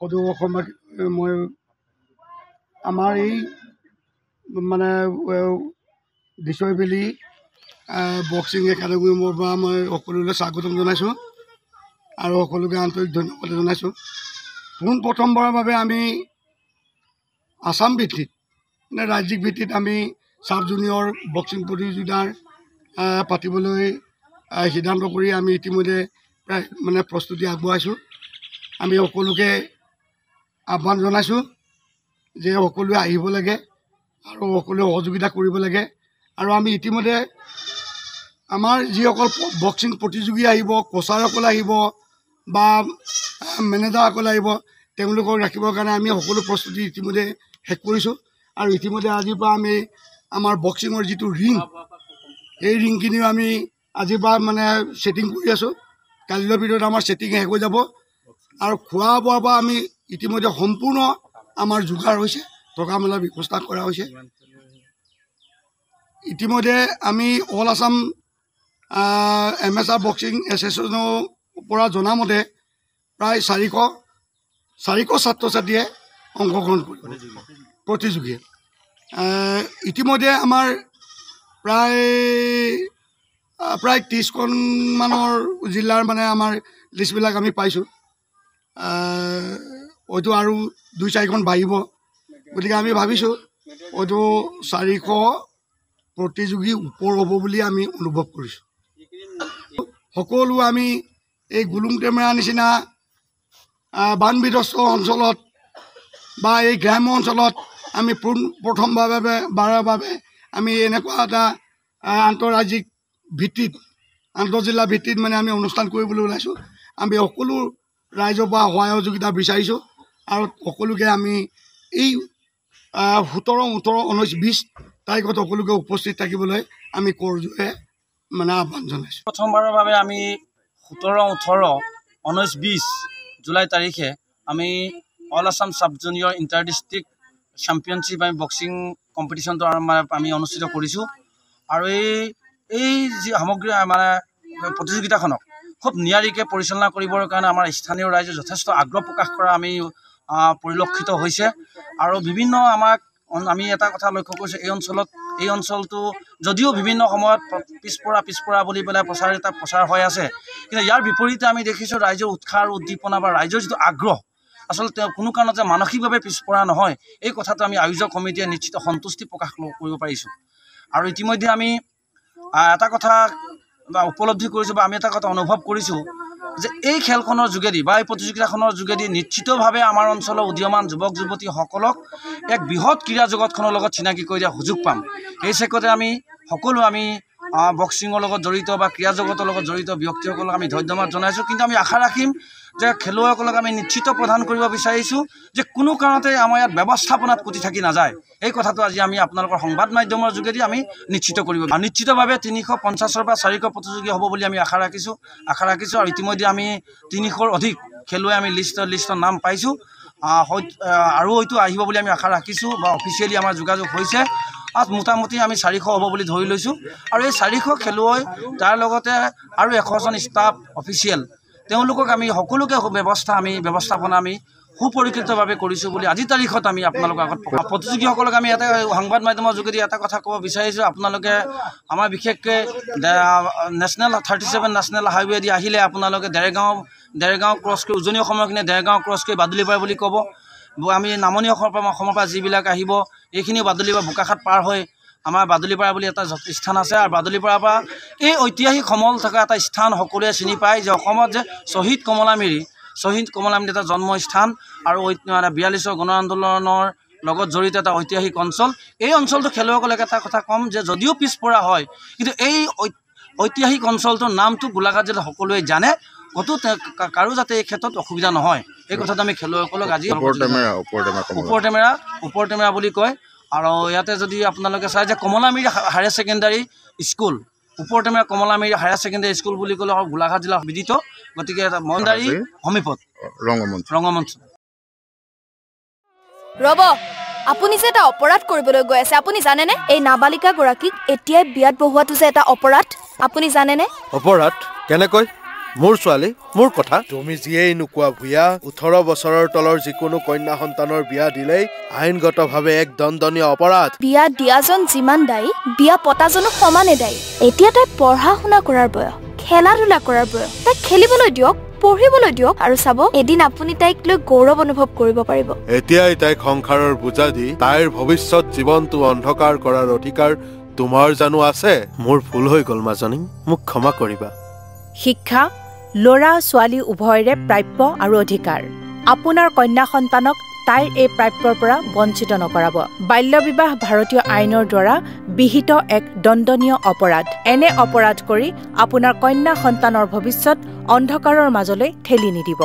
সদৌ অসমত মই আমাৰ এই মানে দিছয়বেলি বক্সিং একাডেমীৰ পৰা মই সকলোলৈ স্বাগতম জনাইছোঁ আৰু সকলোকে আন্তৰিক ধন্যবাদ জনাইছোঁ। পোনপ্ৰথমবাৰৰ বাবে আমি আসাম ভিত্তিত মানে ৰাজ্যিক ভিত্তিত আমি চাব জুনিয়ৰ বক্সিং প্ৰতিযোগিতাৰ পাতিবলৈ সিদ্ধান্ত কৰি আমি ইতিমধ্যে প্ৰায় মানে প্ৰস্তুতি আগবঢ়াইছোঁ। আমি সকলোকে আহ্বান জনাইছোঁ যে সকলোৱে আহিব লাগে আৰু সকলোৱে সহযোগিতা কৰিব লাগে। আৰু আমি ইতিমধ্যে আমাৰ যিসকল বক্সিং প্ৰতিযোগী আহিব, কোচাৰসকল আহিব বা মেনেজাৰসকল আহিব, তেওঁলোকক ৰাখিবৰ কাৰণে আমি সকলো প্ৰস্তুতি ইতিমধ্যে শেষ কৰিছোঁ। আৰু ইতিমধ্যে আজিৰ পৰা আমি আমাৰ বক্সিঙৰ যিটো ৰিং, এই ৰিংখিনিও আমি আজিৰ পৰা মানে ছেটিং কৰি আছোঁ। কালিৰ ভিতৰত আমাৰ ছেটিং শেষ হৈ যাব আৰু খোৱা বোৱাৰ পৰা আমি ইতিমধ্যে সম্পূৰ্ণ আমাৰ যোগাৰ হৈছে, থকা মেলাৰ ব্যৱস্থা কৰা হৈছে। ইতিমধ্যে আমি অল আছাম এমেচাৰ বক্সিং এছ'চিয়েশ্যনৰ পৰা জনামতে প্ৰায় 400 ছাত্ৰ ছাত্ৰীয়ে অংশগ্ৰহণ কৰিব প্ৰতিযোগীয়ে। ইতিমধ্যে আমাৰ প্ৰায় 30খনমানৰ জিলাৰ মানে আমাৰ লিষ্টবিলাক আমি পাইছোঁ। হয়তো আৰু 2-4খন বাঢ়িব, গতিকে আমি ভাবিছোঁ হয়তো 400 প্ৰতিযোগী ওপৰ হ'ব বুলি আমি অনুভৱ কৰিছোঁ। সকলো আমি এই গুলুং টেমেৰা নিচিনা বানবিধ্বস্ত অঞ্চলত বা এই গ্ৰাম্য অঞ্চলত আমি প্ৰথমবাৰৰ বাবে আমি এনেকুৱা এটা আন্তঃৰাজ্যিক ভিত্তিত, আন্তঃজিলা ভিত্তিত মানে আমি অনুষ্ঠান কৰিবলৈ ওলাইছোঁ। আমি সকলো ৰাইজৰ পৰা সহযোগিতা বিচাৰিছোঁ আৰু সকলোকে আমি এই 17, 18, 19, 20 তাৰিখত সকলোকে উপস্থিত থাকিবলৈ আমি কৰজোৰে মানে আহ্বান জনাইছোঁ। প্ৰথমবাৰৰ বাবে আমি 17, 18, 19, 20 জুলাই তাৰিখে আমি all Assam sub junior inter district championship আমি বক্সিং কম্পিটিশ্যনটো আমি অনুষ্ঠিত কৰিছোঁ। আৰু এই যি সামগ্ৰী মানে প্ৰতিযোগিতাখনক খুব নিয়াৰিকৈ পৰিচালনা কৰিবৰ কাৰণে আমাৰ স্থানীয় ৰাইজে যথেষ্ট আগ্ৰহ প্ৰকাশ কৰা আমি পৰিলক্ষিত হৈছে। আৰু বিভিন্ন আমি এটা কথা লক্ষ্য কৰিছোঁ, এই অঞ্চলটো যদিও বিভিন্ন সময়ত পিছপৰা বুলি পেলাই প্ৰচাৰ হৈ আছে, কিন্তু ইয়াৰ বিপৰীতে আমি দেখিছোঁ ৰাইজৰ উৎসাহ আৰু উদ্দীপনা বা ৰাইজৰ যিটো আগ্ৰহ, আচলতে কোনো কাৰণত যে মানসিকভাৱে পিছপৰা নহয়, এই কথাটো আমি আয়োজক সমিতিয়ে নিশ্চিত সন্তুষ্টি প্ৰকাশ কৰিব পাৰিছোঁ। আৰু ইতিমধ্যে আমি এটা কথা উপলব্ধি কৰিছোঁ বা আমি এটা কথা অনুভৱ কৰিছোঁ যে এই খেলখনৰ যোগেদি বা এই প্ৰতিযোগিতাখনৰ যোগেদি নিশ্চিতভাৱে আমাৰ অঞ্চলৰ উদীয়মান যুৱক যুৱতীসকলক এক বৃহৎ ক্ৰীড়া জগতখনৰ লগত চিনাকি কৰি দিয়াৰ সুযোগ পাম। এই চেকতে আমি সকলো বক্সিঙৰ লগত জড়িত বা ক্ৰীড়া জগতৰ লগত জড়িত ব্যক্তিসকলক আমি ধন্যবাদ জনাইছোঁ। কিন্তু আমি আশা ৰাখিম যে খেলুৱৈসকলক আমি নিশ্চিত প্ৰদান কৰিব বিচাৰিছোঁ যে কোনো কাৰণতে আমাৰ ইয়াত ব্যৱস্থাপনাত কুটি থাকি নাযায়। এই কথাটো আজি আমি আপোনালোকৰ সংবাদ মাধ্যমৰ যোগেদি আমি নিশ্চিত কৰিব। নিশ্চিতভাৱে 350-ৰ পৰা 400 প্ৰতিযোগী হ'ব বুলি আমি আশা ৰাখিছোঁ। আৰু ইতিমধ্যে আমি 300ৰ অধিক খেলুৱৈ আমি লিষ্টৰ নাম পাইছোঁ আৰু হয়তো আহিব বুলি আমি আশা ৰাখিছোঁ বা অফিচিয়েলি আমাৰ যোগাযোগ হৈছে। মোটামুটি আমি 400 হ'ব বুলি ধৰি লৈছোঁ। আৰু এই 400 খেলুৱৈ, তাৰ লগতে আৰু 100জন ষ্টাফ অফিচিয়েল, তেওঁলোকক আমি সকলোকে ব্যৱস্থাপনা আমি সুপৰিকৃতভাৱে কৰিছোঁ বুলি আজিৰ তাৰিখত আমি আপোনালোকৰ আগত প্ৰতিযোগীসকলক আমি এটা সংবাদ মাধ্যমৰ যোগেদি এটা কথা ক'ব বিচাৰিছোঁ। আপোনালোকে আমাৰ বিশেষকৈ নেশ্যনেল 37 নেশ্যনেল হাইৱেদি আহিলে আপোনালোকে দেৰগাঁও ক্ৰছ কৰি উজনি অসমৰখিনি দেৰগাঁও ক্ৰছ কৰি বাদুলিপাৰা বুলি ক'ব। আমি নামনি অসমৰ পৰা যিবিলাক আহিব এইখিনিও বাদুলিপাৰা বোকাখাট পাৰ হৈ আমাৰ বাদুলিপাৰা বুলি এটা স্থান আছে। আৰু বাদুলিপাৰাৰ পৰা এই ঐতিহাসিক সমল থকা এটা স্থান সকলোৱে চিনি পায় যে অসমত যে শ্বহীদ কমলামিৰি এটা জন্মস্থান আৰু 42ৰ গণ আন্দোলনৰ লগত জড়িত এটা ঐতিহাসিক অঞ্চল। এই অঞ্চলটো খেলুৱৈসকলক এটা কথা ক'ম যে যদিও পিছপৰা হয়, কিন্তু এই ঐতিহাসিক অঞ্চলটোৰ নামটো গোলাঘাট জিলাত সকলোৱে জানে, কাৰো যাতে এই ক্ষেত্ৰত অসুবিধা নহয়, এই কথাটো আমি খেলুৱৈসকলক আজি ওপৰ টেমেৰা বুলি কয়। আৰু ইয়াতে যদি আপোনালোকে চাই যে কমলামিৰি হায়াৰ ছেকেণ্ডাৰী স্কুল, ওপৰ টেমেৰা কমলামিৰি হায়াৰ ছেকেণ্ডাৰী স্কুল বুলি ক'লে গোলাঘাট জিলা বিদিত। গতিকে এটা মন্দাৰী সমীপত ৰংগমঞ্চ। ৰ'ব, আপুনি যে এটা অপৰাধ কৰিবলৈ গৈ আছে, আপুনি জানেনে? এই নাবালিকাগৰাকীক এতিয়াই বিয়াত বহোৱাটো যে এটা অপৰাধ, আপুনি জানেনে? অপৰাধ কেনেকৈ? মোৰ ছোৱালী মোৰ কথা তুমি যিয়েই নোকোৱা ভূঞা 18 বছৰৰ তলৰ যিকোনো কন্যা সন্তানৰ বিয়া দিলেই আইনগতভাৱে এক দণ্ডনীয় অপৰাধ বিয়া দিয়াজন যিমান দায়ী বিয়া পতাজনো সমানে দায়ী এতিয়া তাই পঢ়া শুনা কৰাৰ বয়স খেলা ধূলা কৰাৰ বয়স তাই খেলিবলৈ দিয়ক পঢ়িবলৈ দিয়ক আৰু চাব এদিন আপুনি তাইক লৈ গৌৰৱ অনুভৱ কৰিব পাৰিব এতিয়াই তাইক সংসাৰৰ বোজা দি তাইৰ ভৱিষ্যত জীৱনটো অন্ধকাৰ কৰাৰ অধিকাৰ তোমাৰ জানো আছে মোৰ ভুল হৈ গ'ল মাজনী মোক ক্ষমা কৰিবা শিক্ষা ল'ৰা ছোৱালী উভয়ৰে প্ৰাপ্য আৰু অধিকাৰ আপোনাৰ কন্যা সন্তানক তাইৰ এই প্ৰাপ্যৰ পৰা বঞ্চিত নকৰাব বাল্য বিবাহ ভাৰতীয় আইনৰ দ্বাৰা বিহিত এক দণ্ডনীয় অপৰাধ এনে অপৰাধ কৰি আপোনাৰ কন্যা সন্তানৰ ভৱিষ্যত অন্ধকাৰৰ মাজলৈ ঠেলি নিদিব